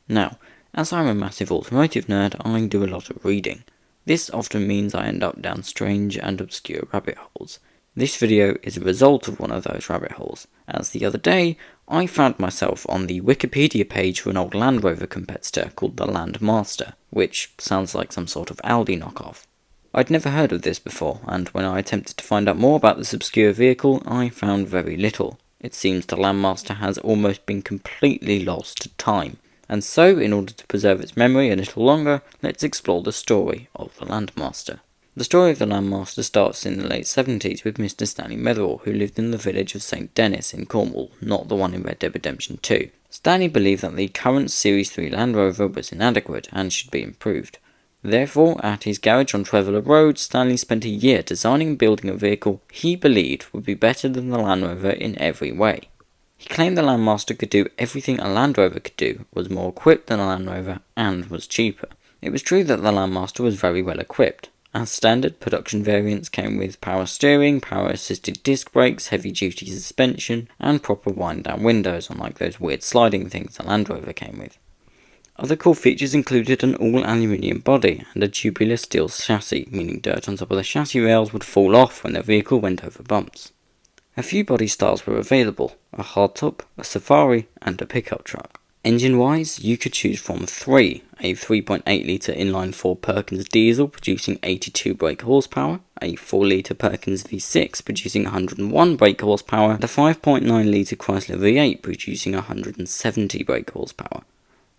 Now, as I'm a massive automotive nerd, I do a lot of reading. This often means I end up down strange and obscure rabbit holes. This video is a result of one of those rabbit holes, as the other day I found myself on the Wikipedia page for an old Land Rover competitor called the Landmaster, which sounds like some sort of Aldi knockoff. I'd never heard of this before, and when I attempted to find out more about this obscure vehicle, I found very little. It seems the Landmaster has almost been completely lost to time, and so in order to preserve its memory a little longer, let's explore the story of the Landmaster. The story of the Landmaster starts in the late 70s with Mr. Stanley Metherell, who lived in the village of St. Denis in Cornwall, not the one in Red Dead Redemption 2. Stanley believed that the current Series 3 Land Rover was inadequate and should be improved. Therefore, at his garage on Traveller Road, Stanley spent a year designing and building a vehicle he believed would be better than the Land Rover in every way. He claimed the Landmaster could do everything a Land Rover could do, was more equipped than a Land Rover, and was cheaper. It was true that the Landmaster was very well equipped. As standard, production variants came with power steering, power-assisted disc brakes, heavy-duty suspension, and proper wind-down windows, unlike those weird sliding things the Land Rover came with. Other cool features included an all-aluminium body and a tubular steel chassis, meaning dirt on top of the chassis rails would fall off when the vehicle went over bumps. A few body styles were available: a hardtop, a safari, and a pickup truck. Engine-wise, you could choose from three: a 3.8-litre inline-4 Perkins diesel producing 82 brake horsepower, a 4-litre Perkins V6 producing 101 brake horsepower, and a 5.9-litre Chrysler V8 producing 170 brake horsepower.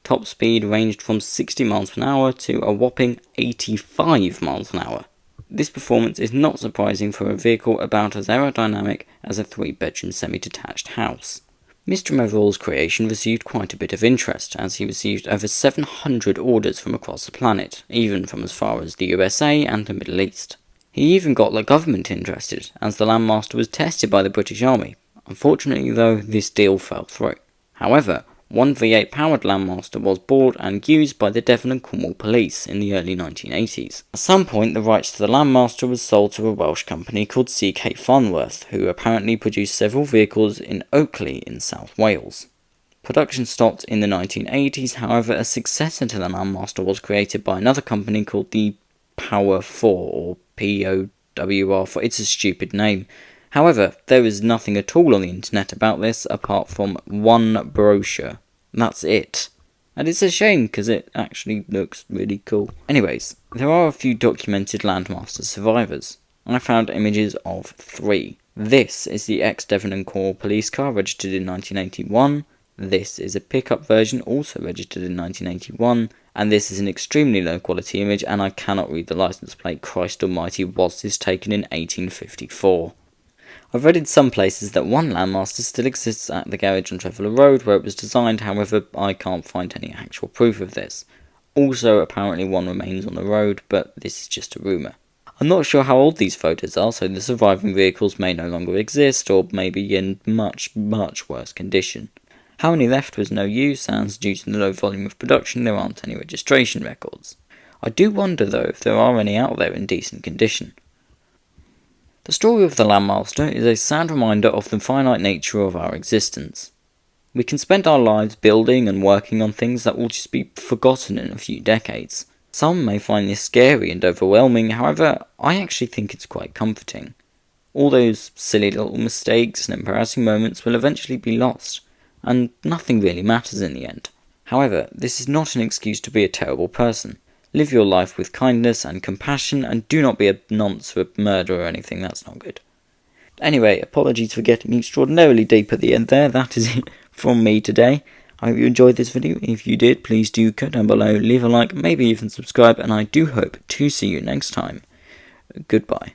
Top speed ranged from 60 miles per hour to a whopping 85 miles an hour. This performance is not surprising for a vehicle about as aerodynamic as a 3-bedroom semi-detached house. Mr. Metherell's creation received quite a bit of interest, as he received over 700 orders from across the planet, even from as far as the USA and the Middle East. He even got the government interested, as the Landmaster was tested by the British Army. Unfortunately though, this deal fell through. However, one V8 powered Landmaster was bought and used by the Devon and Cornwall police in the early 1980s. At some point, the rights to the Landmaster was sold to a Welsh company called CK Farnworth, who apparently produced several vehicles in Oakley in South Wales. Production stopped in the 1980s, however, a successor to the Landmaster was created by another company called the Power 4, or POWR4. It's a stupid name. However, there is nothing at all on the internet about this apart from one brochure. That's it. And it's a shame because it actually looks really cool. Anyways, there are a few documented Landmaster survivors. I found images of 3. This is the ex-Devon and Cornwall police car registered in 1981. This is a pickup version also registered in 1981. And this is an extremely low quality image, and I cannot read the license plate. Christ almighty, was this taken in 1854? I've read in some places that one Landmaster still exists at the garage on Traveller Road where it was designed, however I can't find any actual proof of this. Also, apparently one remains on the road, but this is just a rumour. I'm not sure how old these photos are, so the surviving vehicles may no longer exist, or maybe in much, much worse condition. How many left was no use, as due to the low volume of production there aren't any registration records. I do wonder though if there are any out there in decent condition. The story of the Landmaster is a sad reminder of the finite nature of our existence. We can spend our lives building and working on things that will just be forgotten in a few decades. Some may find this scary and overwhelming, however, I actually think it's quite comforting. All those silly little mistakes and embarrassing moments will eventually be lost, and nothing really matters in the end. However, this is not an excuse to be a terrible person. Live your life with kindness and compassion, and do not be a nonce or a murderer or anything, that's not good. Anyway, apologies for getting extraordinarily deep at the end there. That is it from me today. I hope you enjoyed this video. If you did, please do go down below, leave a like, maybe even subscribe, and I do hope to see you next time. Goodbye.